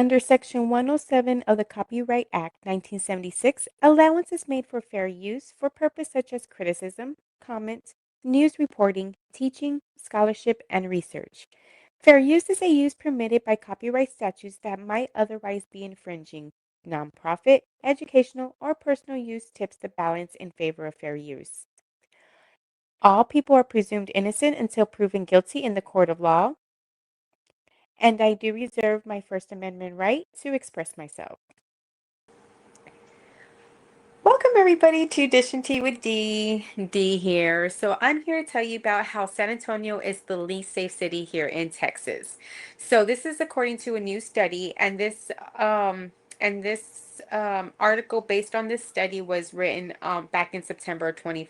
Under Section 107 of the Copyright Act, 1976, allowance is made for fair use for purpose such as criticism, comment, news reporting, teaching, scholarship, and research. Fair use is a use permitted by copyright statutes that might otherwise be infringing. Nonprofit, educational, or personal use tips the balance in favor of fair use. All people are presumed innocent until proven guilty in the court of law, and I do reserve my First Amendment right to express myself. Welcome everybody to Dish and Tea with D. D here. So I'm here to tell you about how San Antonio is the least safe city here in Texas. So this is according to a new study, and this article based on this study was written back in September 21st,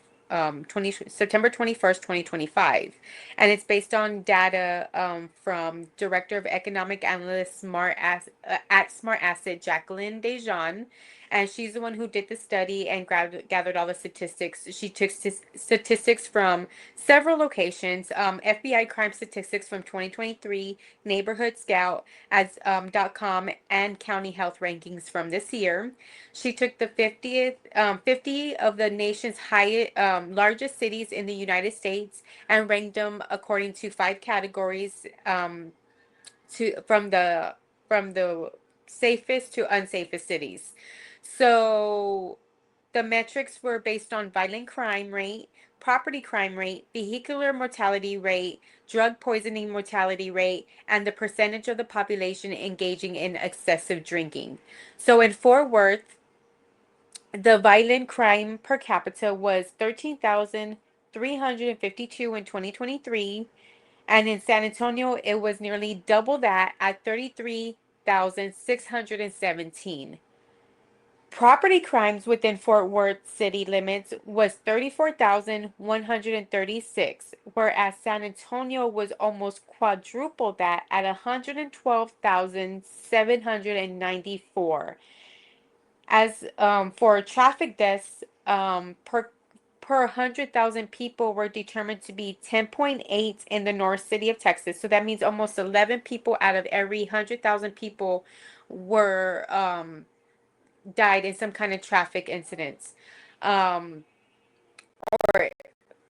2025. And it's based on data from Director of Economic Analyst at Smart Asset, Jacqueline Dejean. And she's the one who did the study and gathered all the statistics. She took statistics from several locations, FBI crime statistics from 2023, Neighborhood Scout as .com, and county health rankings from this year. She took the 50 of the nation's largest cities in the United States and ranked them according to 5 categories from the safest to unsafest cities. So the metrics were based on violent crime rate, property crime rate, vehicular mortality rate, drug poisoning mortality rate, and the percentage of the population engaging in excessive drinking. So in Fort Worth, the violent crime per capita was 13,352 in 2023. And in San Antonio, it was nearly double that at 33,617. Property crimes within Fort Worth city limits was 34,136, whereas San Antonio was almost quadruple that at 112,794. As for traffic deaths per 100,000 people were determined to be 10.8 in the North City of Texas. So that means almost 11 people out of every 100,000 people were died in some kind of traffic incidents or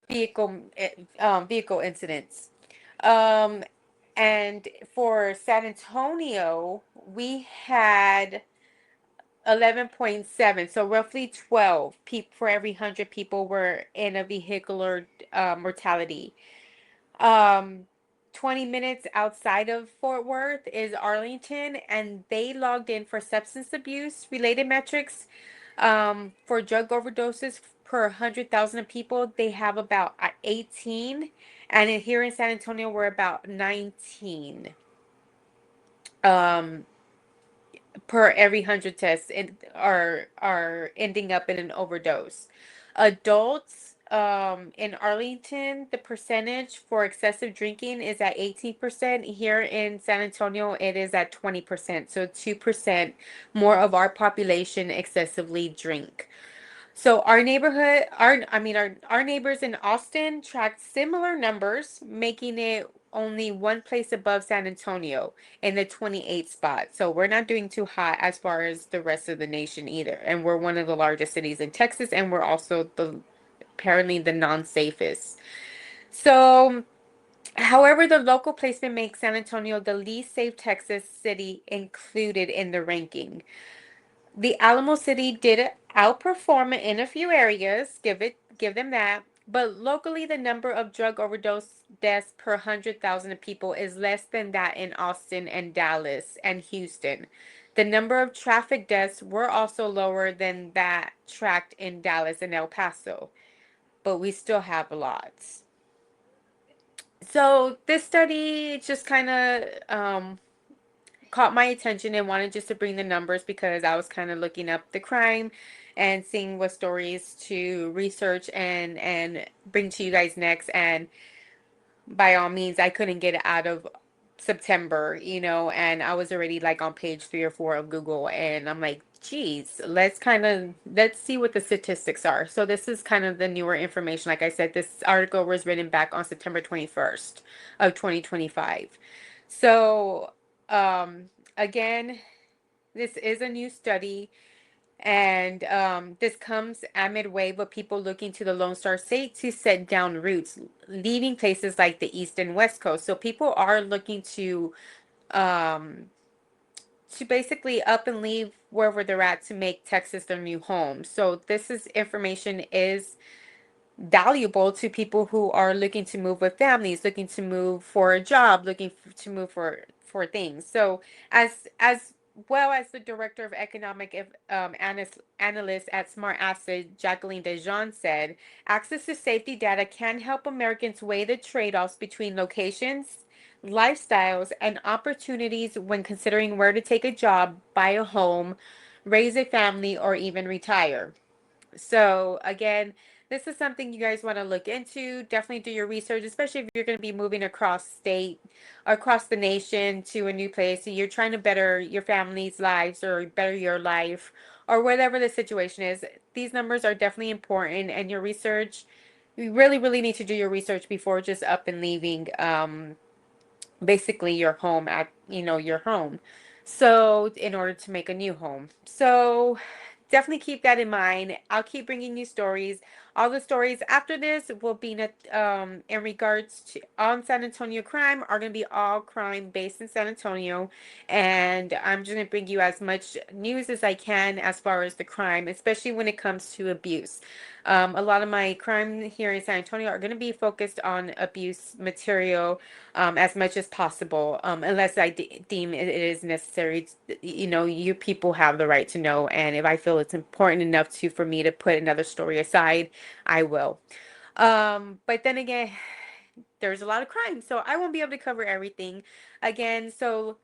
vehicle incidents. And for San Antonio, we had 11.7, so roughly 12 people for every 100 people were in a vehicular mortality. 20 minutes outside of Fort Worth is Arlington, and they logged in for substance abuse related metrics. For drug overdoses per 100,000 people, they have about 18, and here in San Antonio, we're about 19. Per every 100 tests are ending up in an overdose. Adults in Arlington, the percentage for excessive drinking is at 18%. Here in San Antonio, it is at 20%. So 2% more of our population excessively drink. So our neighborhood, our neighbors in Austin tracked similar numbers, making it only one place above San Antonio in the 28th spot. So we're not doing too hot as far as the rest of the nation either. And we're one of the largest cities in Texas, and we're also apparently the non-safest. So, however, the local placement makes San Antonio the least safe Texas city included in the ranking. The Alamo City did outperform in a few areas, give them that. But locally, the number of drug overdose deaths per 100,000 people is less than that in Austin and Dallas and Houston. The number of traffic deaths were also lower than that tracked in Dallas and El Paso, but we still have lots. So this study just kind of caught my attention and wanted just to bring the numbers because I was kind of looking up the crime and seeing what stories to research and bring to you guys next. And by all means, I couldn't get it out of September, and I was already like on page 3 or 4 of Google, and I'm like, geez, let's see what the statistics are. So this is kind of the newer information. Like I said, this article was written back on September 21st of 2025. So, again, this is a new study, and this comes amid wave of people looking to the Lone Star State to set down roots, leaving places like the East and West Coast. So people are looking um, to basically up and leave wherever they're at to make Texas their new home. So this is information is valuable to people who are looking to move with families, looking to move for a job, to move for things. So as well as the director of economic analyst at Smart Asset, Jacqueline Dejean, said, access to safety data can help Americans weigh the trade-offs between locations, lifestyles, and opportunities when considering where to take a job, buy a home, raise a family, or even retire. So again, this is something you guys want to look into. Definitely do your research, especially if you're going to be moving across state, across the nation to a new place. So you're trying to better your family's lives or better your life or whatever the situation is. These numbers are definitely important, and your research, you really, really need to do your research before just up and leaving. Basically your home at your home, so in order to make a new home. So definitely keep that in mind. I'll keep bringing you stories. All the stories after this will be in regards to on San Antonio crime are going to be all crime based in San Antonio, and I'm just going to bring you as much news as I can as far as the crime, especially when it comes to abuse. A lot of my crime here in San Antonio are going to be focused on abuse material, as much as possible, unless deem it is necessary. You people have the right to know, and if I feel it's important enough for me to put another story aside, I will. But then again, there's a lot of crime, so I won't be able to cover everything. Again, so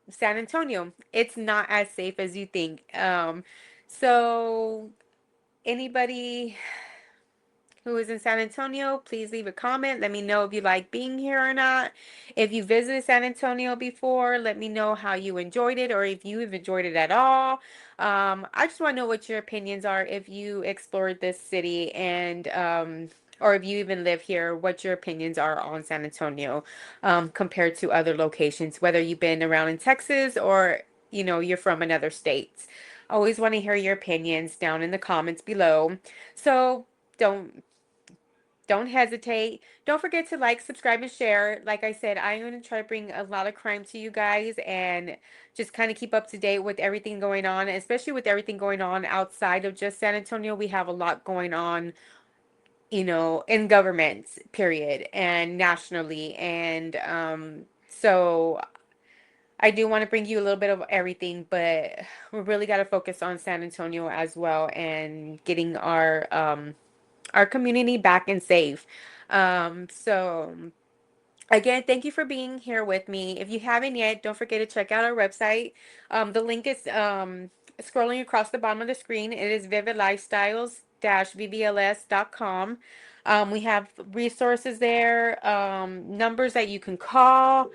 San Antonio, it's not as safe as you think. So anybody who is in San Antonio, please leave a comment. Let me know if you like being here or not. If you visited San Antonio before, let me know how you enjoyed it or if you have enjoyed it at all. I just want to know what your opinions are if you explored this city and or if you even live here, what your opinions are on San Antonio compared to other locations, whether you've been around in Texas or you're from another state. Always want to hear your opinions down in the comments below. So don't don't hesitate. Don't forget to like, subscribe, and share. Like I said, I'm going to try to bring a lot of crime to you guys and just kind of keep up to date with everything going on, especially with everything going on outside of just San Antonio. We have a lot going on, in government, period, and nationally. And so I do want to bring you a little bit of everything, but we really got to focus on San Antonio as well and getting our community back and safe. So again, thank you for being here with me. If you haven't yet, don't forget to check out our website. The link is scrolling across the bottom of the screen. It is vividlifestyles-vvls.com. We have resources there, numbers that you can call,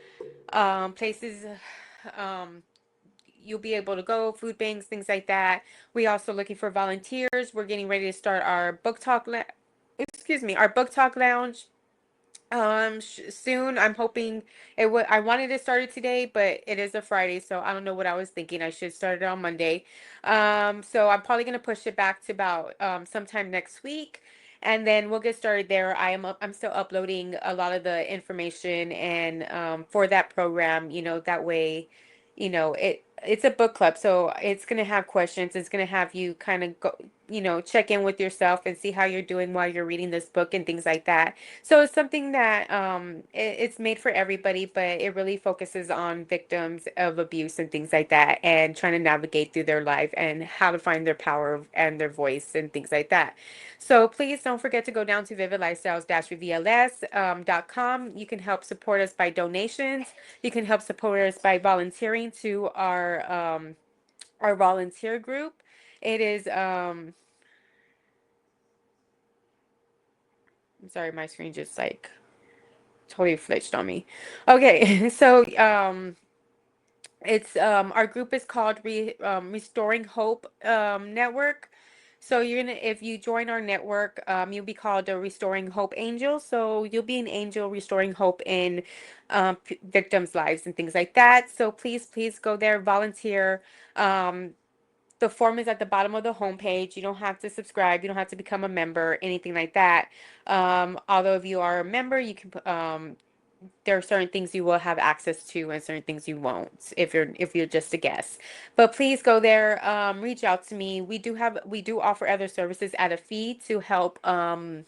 places um, you'll be able to go, food banks, things like that. We also looking for volunteers. We're getting ready to start our our book talk lounge soon. I'm hoping it would. I wanted to start it today, but it is a Friday, so I don't know what I was thinking. I should start it on Monday. So I'm probably gonna push it back to about sometime next week, and then we'll get started there. I'm still uploading a lot of the information and for that program. That way, it's a book club, so it's gonna have questions. It's gonna have you kind of go, check in with yourself and see how you're doing while you're reading this book and things like that. So it's something that it's made for everybody, but it really focuses on victims of abuse and things like that, and trying to navigate through their life and how to find their power and their voice and things like that. So please don't forget to go down to vividlifestyles-vvls.com. You can help support us by donations. You can help support us by volunteering to our volunteer group. It is I'm sorry, my screen just like totally flinched on me. Okay, so it's our group is called Restoring Hope Network. So you're gonna, if you join our network, you'll be called a Restoring Hope Angel. So you'll be an angel restoring hope in victims' lives and things like that. So please, please go there, volunteer. Um, the form is at the bottom of the homepage. You don't have to subscribe. You don't have to become a member, anything like that. Although if you are a member, you can there are certain things you will have access to and certain things you won't if you're just a guest. But please go there, reach out to me. We do offer other services at a fee to help help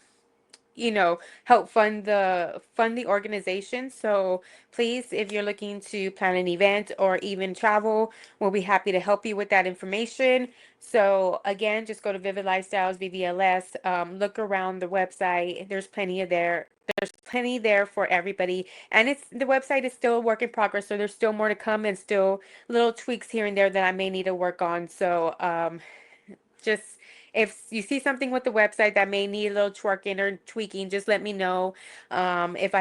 fund the organization. So please, if you're looking to plan an event or even travel, we'll be happy to help you with that information. So again, just go to Vivid Lifestyles, VVLS, look around the website. There's plenty there for everybody. And the website is still a work in progress, so there's still more to come and still little tweaks here and there that I may need to work on. So just if you see something with the website that may need a little twerking or tweaking, just let me know. If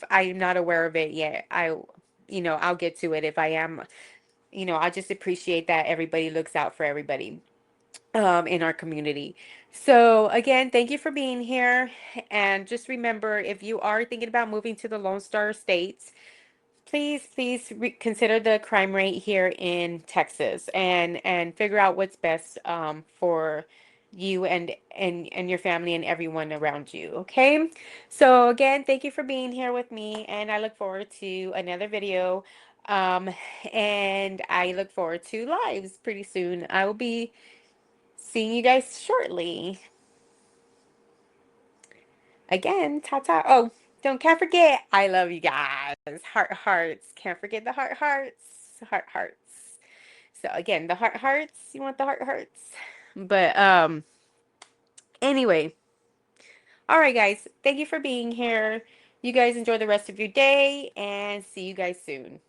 I'm not aware of it yet, I'll get to it. If I am, I just appreciate that everybody looks out for everybody in our community. So again, thank you for being here. And just remember, if you are thinking about moving to the Lone Star States, please, please consider the crime rate here in Texas and figure out what's best for you and your family and everyone around you. Okay. So again, thank you for being here with me, and I look forward to another video. Um, and I look forward to lives pretty soon. I will be seeing you guys shortly. Again, ta ta. Oh, can't forget. I love you guys. Heart hearts. Can't forget the heart hearts. Heart hearts. So again, the heart hearts. You want the heart hearts. But anyway. All right, guys. Thank you for being here. You guys enjoy the rest of your day and see you guys soon.